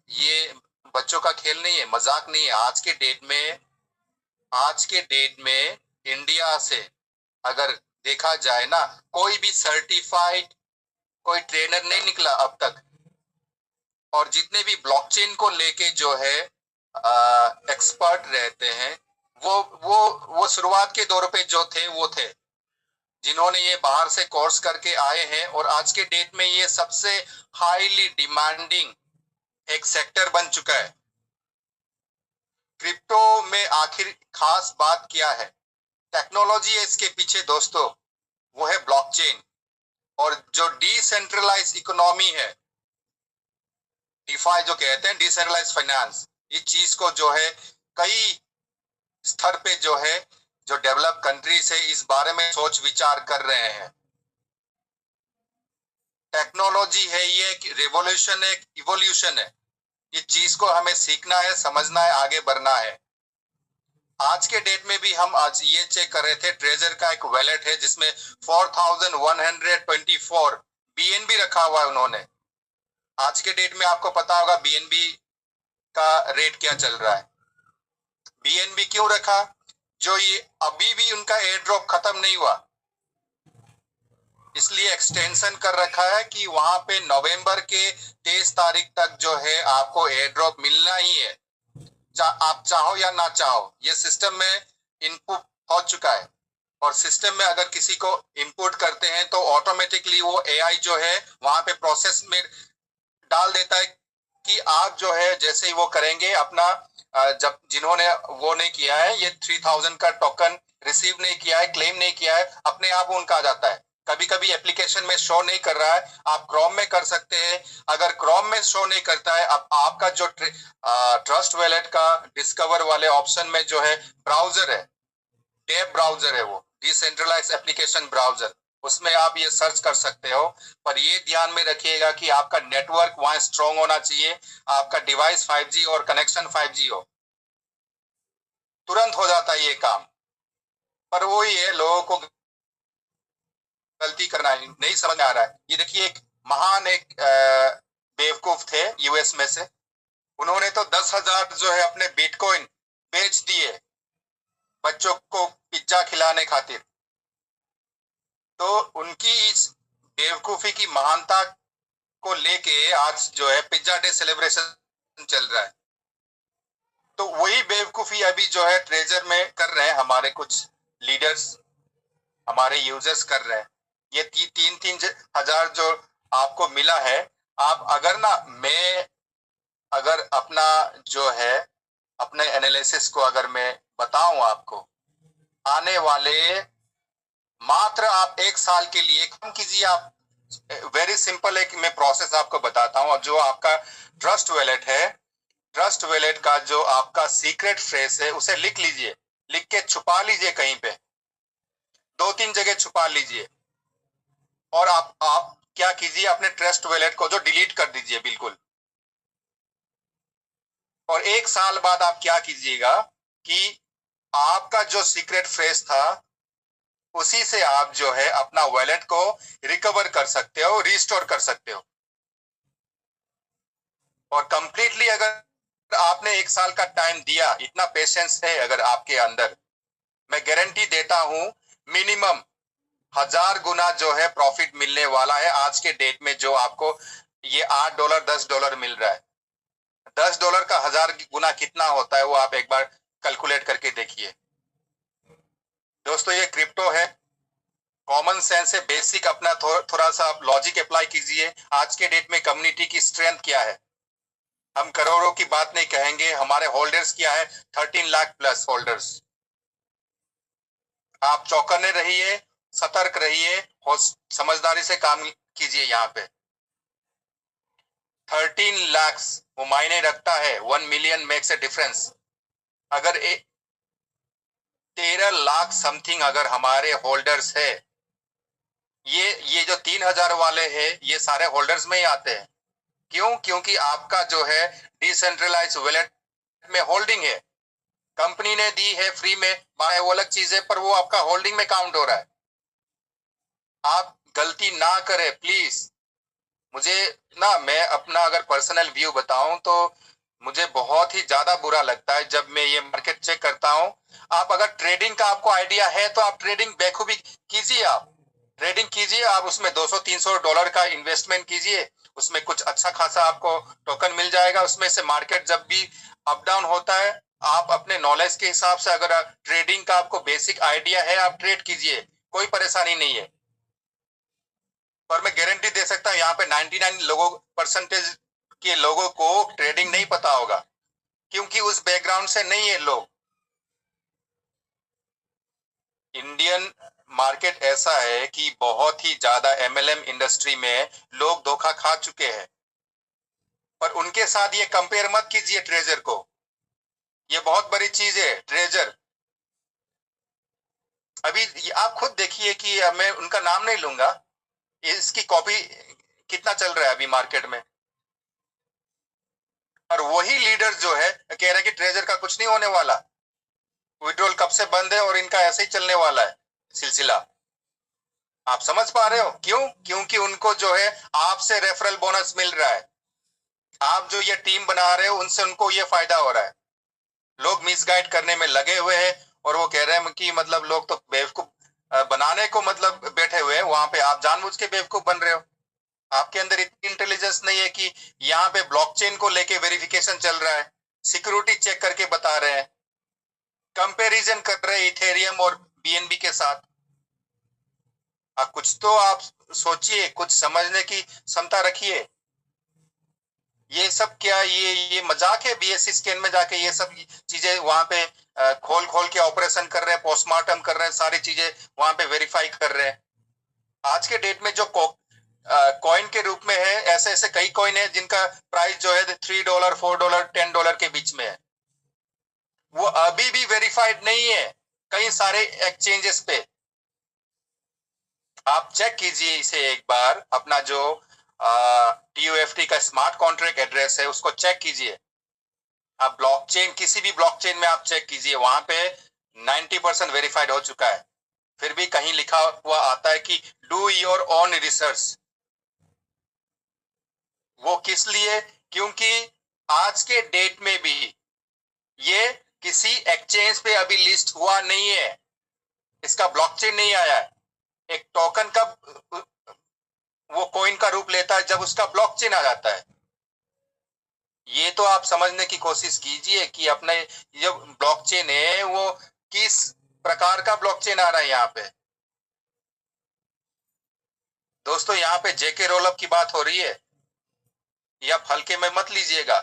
ये बच्चों का खेल नहीं है, मजाक नहीं है। आज के डेट में इंडिया से अगर देखा जाए ना, कोई भी सर्टिफाइड कोई ट्रेनर नहीं निकला अब तक। और जितने भी ब्लॉकचेन को लेके जो है एक्सपर्ट रहते हैं, वो शुरुआत के दौर पे जो थे वो थे, जिन्होंने ये बाहर से कोर्स करके आए हैं। और आज के डेट में ये सबसे हाईली डिमांडिंग एक सेक्टर बन चुका है। क्रिप्टो में आखिर खास बात क्या है? टेक्नोलॉजी है इसके पीछे दोस्तों, वो है ब्लॉकचेन। और जो डिसेंट्रलाइज इकोनॉमी है, डिफाई जो कहते हैं, डिसेंट्रलाइज फाइनेंस, इस चीज को जो है कई स्तर पे जो है जो डेवलप कंट्रीज है इस बारे में सोच विचार कर रहे हैं। टेक्नोलॉजी है, ये एक रेवोल्यूशन है, एक इवोल्यूशन है। इस चीज को हमें सीखना है, समझना है, आगे बढ़ना है। आज के डेट में भी हम आज ये चेक कर रहे थे, ट्रेजर का एक वैलेट है जिसमें 4124 बीएनबी रखा हुआ है उन्होंने। आज के डेट में आपको पता होगा बीएनबी का रेट क्या चल रहा है। बीएनबी क्यों रखा? जो ये अभी भी उनका एयर ड्रॉप खत्म नहीं हुआ, इसलिए एक्सटेंशन कर रखा है कि वहां पे नवंबर के 23 तारीख तक जो है आपको एयर ड्रॉप मिलना ही है, आप चाहो या ना चाहो। ये सिस्टम में इनपुट हो चुका है। और सिस्टम में अगर किसी को इनपुट करते हैं तो ऑटोमेटिकली वो एआई जो है वहां पे प्रोसेस में डाल देता है कि आप जो है जैसे ही वो करेंगे अपना, जब जिन्होंने वो नहीं किया है, ये 3000 का टोकन रिसीव नहीं किया है, क्लेम नहीं किया है, अपने आप उनका आ जाता है। कभी कभी एप्लीकेशन में शो नहीं कर रहा है, आप क्रोम में कर सकते हैं। अगर क्रोम में शो नहीं करता है, अब आपका जो ट्रस्ट वॉलेट का डिस्कवर वाले ऑप्शन में जो है ब्राउजर है, टैब ब्राउजर है, वो डिसेंट्रलाइज एप्लीकेशन ब्राउजर, उसमें आप ये सर्च कर सकते हो। पर ये ध्यान में रखिएगा कि आपका नेटवर्क वहां स्ट्रांग होना चाहिए, आपका डिवाइस 5G और कनेक्शन 5G हो, तुरंत हो जाता है ये काम। पर वो ही है, लोगों को गलती करना नहीं समझ आ रहा है। ये देखिए, एक महान एक बेवकूफ थे यूएस में से, उन्होंने तो 10,000 जो है अपने बिटकॉइन बेच दिए बच्चों को पिज्जा खिलाने खातिर। तो उनकी इस बेवकूफी की महानता को लेके आज जो है पिज्जा डे सेलिब्रेशन चल रहा है। तो वही बेवकूफी अभी जो है ट्रेजर में कर रहे हैं हमारे कुछ लीडर्स, हमारे यूजर्स कर रहे हैं। ये 3,000 जो आपको मिला है, आप अगर ना, मैं अगर अपना जो है अपने एनालिसिस को अगर मैं बताऊं आपको, आने वाले मात्र आप 1 साल के लिए कम कीजिए। आप वेरी सिंपल एक मैं प्रोसेस आपको बताता हूं। जो आपका ट्रस्ट वॉलेट है, ट्रस्ट वॉलेट का जो आपका सीक्रेट फ्रेज है उसे लिख लीजिए, लिख के छुपा लीजिए कहीं पे, 2-3 जगह छुपा लीजिए। और आप क्या कीजिए, अपने ट्रस्ट वॉलेट को जो डिलीट कर दीजिए बिल्कुल। और 1 साल बाद आप क्या कीजिएगा कि आपका जो सीक्रेट फ्रेज था उसी से आप जो है अपना वॉलेट को रिकवर कर सकते हो, रिस्टोर कर सकते हो। और कंप्लीटली अगर आपने 1 साल का टाइम दिया, इतना पेशेंस है अगर आपके अंदर, मैं गारंटी देता हूं मिनिमम 1000 गुना जो है प्रॉफिट मिलने वाला है। आज के डेट में जो आपको ये $8 $10 मिल रहा है, $10 का 1000 गुना कितना होता है वो आप एक बार कैलकुलेट करके देखिए। दोस्तों ये क्रिप्टो है, कॉमन सेंस से बेसिक अपना थोड़ा सा आप लॉजिक अप्लाई कीजिए। आज के डेट में कम्युनिटी की स्ट्रेंथ क्या है, हम करोड़ों की बात नहीं कहेंगे, हमारे होल्डर्स क्या है, 13 लाख प्लस होल्डर्स। आप चौकन्ने रहिए, सतर्क रहिए और समझदारी से काम कीजिए यहाँ पे। 13 लाख वो मायने रखता है। 1 मिलियन मेक्स ए डिफरेंस। अगर 13 लाख समथिंग अगर हमारे होल्डर्स है, ये जो 3,000 वाले हैं ये सारे होल्डर्स में ही आते हैं। क्यों? क्योंकि आपका जो है डिसेंट्रलाइज वॉलेट में होल्डिंग है, कंपनी ने दी है फ्री में, बाय वो अलग चीज है, पर वो आपका होल्डिंग में काउंट हो रहा है। आप गलती ना करें प्लीज। मुझे ना, मैं अपना अगर पर्सनल व्यू बताऊं तो मुझे बहुत ही ज्यादा बुरा लगता है जब मैं ये मार्केट चेक करता हूं। आप अगर ट्रेडिंग का आपको आइडिया है तो आप ट्रेडिंग बेखूबी कीजिए, आप ट्रेडिंग कीजिए, आप उसमें $200-300 का इन्वेस्टमेंट कीजिए, उसमें कुछ अच्छा खासा आपको टोकन मिल जाएगा। उसमें से मार्केट जब भी अप डाउन होता है, आप अपने नॉलेज के हिसाब से अगर ट्रेडिंग का आपको बेसिक आइडिया है आप ट्रेड कीजिए, कोई परेशानी नहीं है। पर मैं गारंटी दे सकता हूं यहाँ पे 99% के लोगों को ट्रेडिंग नहीं पता होगा, क्योंकि उस बैकग्राउंड से नहीं है लोग। इंडियन मार्केट ऐसा है कि बहुत ही ज्यादा एमएलएम इंडस्ट्री में लोग धोखा खा चुके हैं, पर उनके साथ ये कंपेयर मत कीजिए ट्रेजर को। ये बहुत बड़ी चीज है ट्रेजर। अभी आप खुद देखिए कि मैं उनका नाम नहीं लूंगा, इसकी कॉपी कितना चल रहा है अभी मार्केट में, और वही लीडर जो है कह रहा है कि ट्रेजर का कुछ नहीं होने वाला, विड्रॉल कब से बंद है और इनका ऐसे ही चलने वाला है सिलसिला। आप समझ पा रहे हो क्यों? क्योंकि उनको जो है आपसे रेफरल बोनस मिल रहा है, आप जो ये टीम बना रहे हो उनसे उनको ये फायदा हो रहा है। लोग मिसगाइड करने में लगे हुए हैं और वो कह रहे हैं कि मतलब लोग तो बेवकूफ बनाने को मतलब बैठे हुए हैं, वहां पे आप जानबूझ के बेवकूफ बन रहे हो। आपके अंदर इतनी इंटेलिजेंस नहीं है कि यहाँ पे ब्लॉकचेन को लेके वेरिफिकेशन चल रहा है, सिक्योरिटी चेक करके बता रहे हैं, कंपैरिजन कर रहे हैं इथेरियम और बीएनबी के साथ। कुछ तो आप सोचिए, कुछ समझने की क्षमता रखिए। ये सब क्या, ये मजाक है? बीएससी स्कैन में जाके ये सब चीजें वहां पे खोल खोल के ऑपरेशन कर रहे हैं, पोस्टमार्टम कर रहे हैं, सारी चीजें वहां पे वेरीफाई कर रहे हैं। आज के डेट में जो कॉइन के रूप में है, ऐसे ऐसे कई कॉइन है जिनका प्राइस जो है $3, $4, $10 के बीच में है, वो अभी भी वेरीफाइड नहीं है कई सारे एक्सचेंजेस पे। आप चेक कीजिए इसे एक बार, अपना जो TUFT का स्मार्ट कॉन्ट्रैक्ट एड्रेस है उसको चेक कीजिए। आप ब्लॉकचेन, किसी भी ब्लॉकचेन में आप चेक कीजिए, वहां पे 90% वेरीफाइड हो चुका है। फिर भी कहीं लिखा हुआ आता है कि डू योर ओन रिसर्च। वो किस लिए? क्योंकि आज के डेट में भी ये किसी एक्सचेंज पे अभी लिस्ट हुआ नहीं है, इसका ब्लॉकचेन नहीं आया है। एक टोकन का वो कॉइन का रूप लेता है जब उसका ब्लॉकचेन आ जाता है। ये तो आप समझने की कोशिश कीजिए कि अपने जो ब्लॉकचेन है वो किस प्रकार का ब्लॉकचेन आ रहा है यहाँ पे। दोस्तों यहाँ पे जेके रोलअप की बात हो रही है, या हल्के में मत लीजिएगा।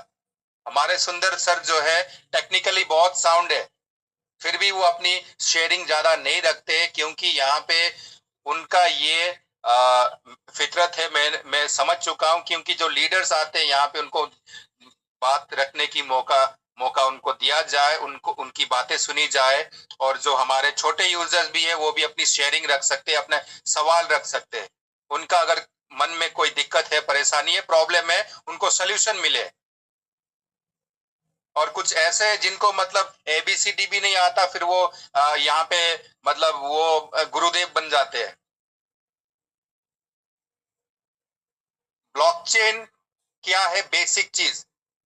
हमारे सुंदर सर जो है टेक्निकली बहुत साउंड है, फिर भी वो अपनी शेयरिंग ज्यादा नहीं रखते, क्योंकि यहाँ पे उनका ये फितरत है। मैं समझ चुका हूँ, क्योंकि जो लीडर्स आते हैं यहाँ पे उनको बात रखने की मौका उनको दिया जाए, उनको उनकी बातें सुनी जाए, और जो हमारे छोटे यूजर्स भी है वो भी अपनी शेयरिंग रख सकते हैं, अपने सवाल रख सकते हैं। उनका अगर मन में कोई दिक्कत है, परेशानी है, प्रॉब्लम है, उनको सोल्यूशन मिले। और कुछ ऐसे हैं जिनको मतलब ABCD भी नहीं आता, फिर वो यहाँ पे मतलब वो गुरुदेव बन जाते हैं। ब्लॉकचेन क्या है? बेसिक चीज।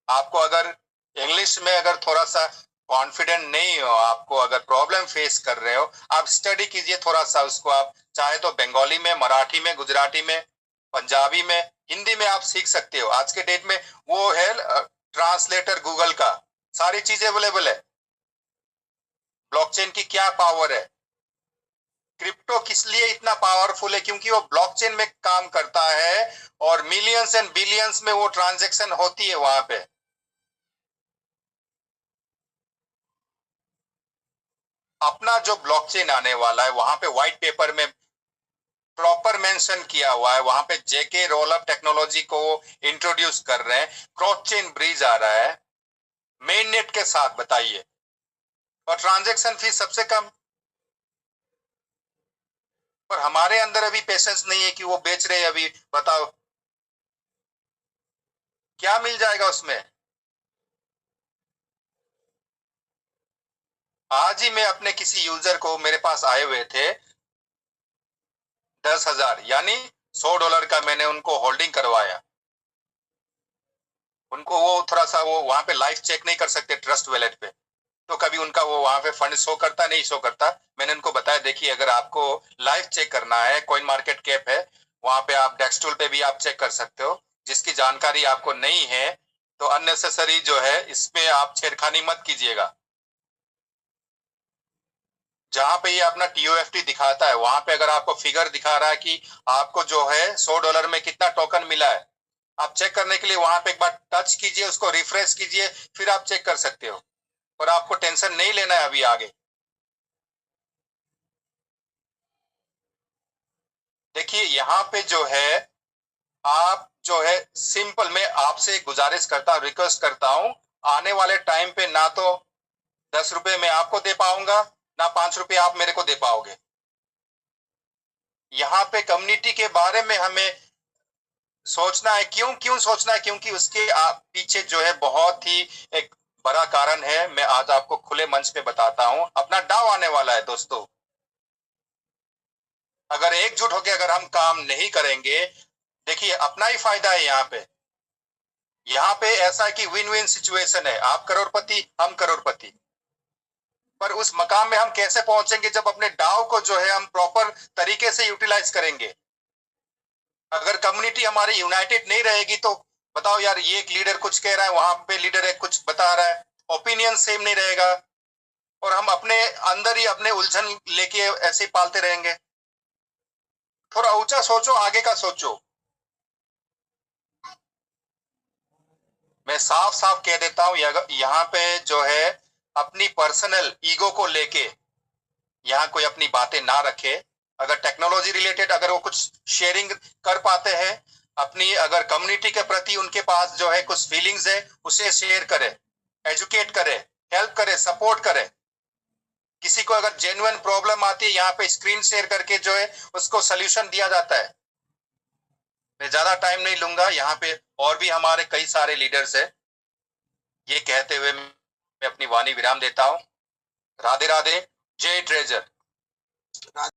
आपको अगर इंग्लिश में अगर थोड़ा सा कॉन्फिडेंट नहीं हो, आपको अगर प्रॉब्लम फेस कर रहे हो, आप स्टडी कीजिए थोड़ा सा उसको। आप चाहे तो बंगाली में, मराठी में, गुजराती में, पंजाबी में, हिंदी में आप सीख सकते हो। आज के डेट में वो है ट्रांसलेटर गूगल का, सारी चीजें अवेलेबल है। ब्लॉकचेन की क्या पावर है? क्रिप्टो किस लिए इतना पावरफुल है? क्योंकि वो ब्लॉकचेन में काम करता है और मिलियंस एंड बिलियंस में वो ट्रांजैक्शन होती है वहां पे। अपना जो ब्लॉकचेन आने वाला है, वहां पे व्हाइट पेपर में प्रॉपर मेंशन किया हुआ है, वहां पे जेके रोलअप टेक्नोलॉजी को इंट्रोड्यूस कर रहे हैं, क्रॉस चेन ब्रिज आ रहा है मेन नेट के साथ, बताइए, और ट्रांजैक्शन फीस सबसे कम। पर हमारे अंदर अभी पेशेंस नहीं है कि वो बेच रहे हैं अभी, बताओ क्या मिल जाएगा उसमें। आज ही मैं अपने किसी यूजर को, मेरे पास आए हुए थे 10,000 यानी $100 का, मैंने उनको होल्डिंग करवाया। उनको वो थोड़ा सा वो वहां पे लाइव चेक नहीं कर सकते ट्रस्ट वॉलेट पे, तो कभी उनका वो वहां पे फंड शो करता नहीं शो करता। मैंने उनको बताया देखिए अगर आपको लाइव चेक करना है, कॉइन मार्केट कैप है वहां पे, आप डेस्कटूल पे भी आप चेक कर सकते हो। जिसकी जानकारी आपको नहीं है तो अननेसेसरी जो है इसमें आप छेड़खानी मत कीजिएगा। जहां पे ये अपना TOFT दिखाता है वहां पे अगर आपको फिगर दिखा रहा है कि आपको जो है $100 में कितना टोकन मिला है, आप चेक करने के लिए वहां पे एक बार टच कीजिए, उसको रिफ्रेश कीजिए, फिर आप चेक कर सकते हो। और आपको टेंशन नहीं लेना है अभी आगे। देखिए यहाँ पे जो है आप जो है सिंपल, मैं आपसे गुजारिश करता हूँ, रिक्वेस्ट करता हूँ, आने वाले टाइम पे ना तो 10 रुपए मैं आपको दे पाऊंगा, ना 5 रुपए आप मेरे को दे पाओगे। यहाँ पे कम्युनिटी के बारे में हमें सोचना है। क्यों क्यों सोचना है? क्योंकि उसके पीछे जो है बहुत ही एक बड़ा कारण है। मैं आज आपको खुले मंच पे बताता हूँ। अपना डाव आने वाला है दोस्तों। अगर एकजुट होकर अगर हम काम नहीं करेंगे, देखिए अपना ही फायदा है यहाँ पे। यहाँ पे ऐसा है कि विन विन सिचुएशन है, आप करोड़पति हम करोड़पति। पर उस मकाम में हम कैसे पहुंचेंगे? जब अपने डाव को जो है हम प्रॉपर तरीके से यूटिलाइज करेंगे। अगर कम्युनिटी हमारी यूनाइटेड नहीं रहेगी तो बताओ यार, ये एक लीडर कुछ कह रहा है, वहां पे लीडर है कुछ बता रहा है, ओपिनियन सेम नहीं रहेगा, और हम अपने अंदर ही अपने उलझन लेके ऐसे ही पालते रहेंगे। थोड़ा ऊंचा सोचो, आगे का सोचो। मैं साफ साफ कह देता हूं, यहाँ पे जो है अपनी पर्सनल ईगो को लेके यहाँ कोई अपनी बातें ना रखे। अगर टेक्नोलॉजी रिलेटेड अगर वो कुछ शेयरिंग कर पाते हैं अपनी, अगर कम्युनिटी के प्रति उनके पास जो है कुछ फीलिंग्स है, उसे शेयर करे, एजुकेट करे, हेल्प करे, सपोर्ट करे। किसी को अगर जेन्युइन प्रॉब्लम आती है, यहाँ पे स्क्रीन शेयर करके जो है उसको सोल्यूशन दिया जाता है। मैं ज्यादा टाइम नहीं लूंगा, यहाँ पे और भी हमारे कई सारे लीडर्स है। ये कहते हुए मैं अपनी वाणी विराम देता हूँ। राधे राधे, जय ट्रेजर।